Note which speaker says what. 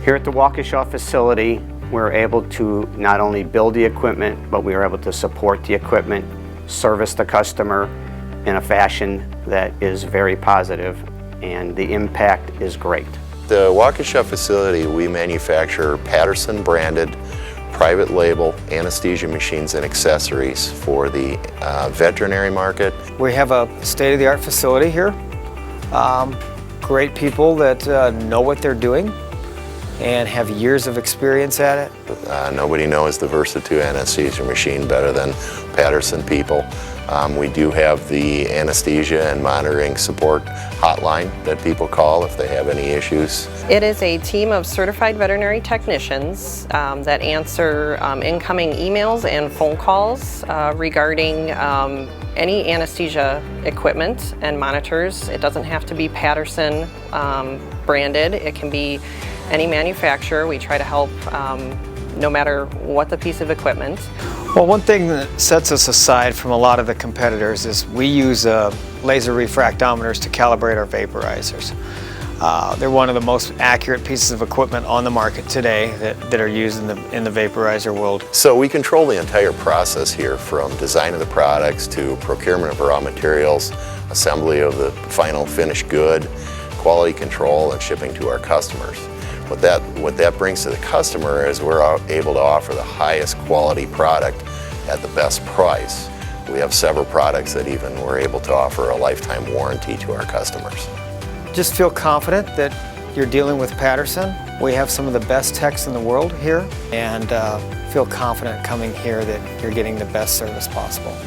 Speaker 1: Here at the Waukesha facility, we're able to not only build the equipment, but we are able to support the equipment, service the customer in a fashion that is very positive, and the impact is great.
Speaker 2: The Waukesha facility, we manufacture Patterson branded private label anesthesia machines and accessories for the veterinary market.
Speaker 3: We have a state-of-the-art facility here. Great people that know what they're doing and have years of experience at it.
Speaker 2: Nobody knows the Versatube anesthesia machine better than Patterson people. We do have the anesthesia and monitoring support hotline that people call if they have any issues.
Speaker 4: It is a team of certified veterinary technicians that answer incoming emails and phone calls regarding any anesthesia equipment and monitors. It doesn't have to be Patterson branded. It can be any manufacturer. We try to help no matter what the piece of equipment.
Speaker 3: Well, one thing that sets us aside from a lot of the competitors is we use laser refractometers to calibrate our vaporizers. They're one of the most accurate pieces of equipment on the market today that are used in the vaporizer world.
Speaker 2: So we control the entire process here, from design of the products to procurement of raw materials, assembly of the final finished good, quality control, and shipping to our customers. What that brings to the customer is we're able to offer the highest quality product at the best price. We have several products that even we're able to offer a lifetime warranty to our customers.
Speaker 3: Just feel confident that you're dealing with Patterson. We have some of the best techs in the world here, and feel confident coming here that you're getting the best service possible.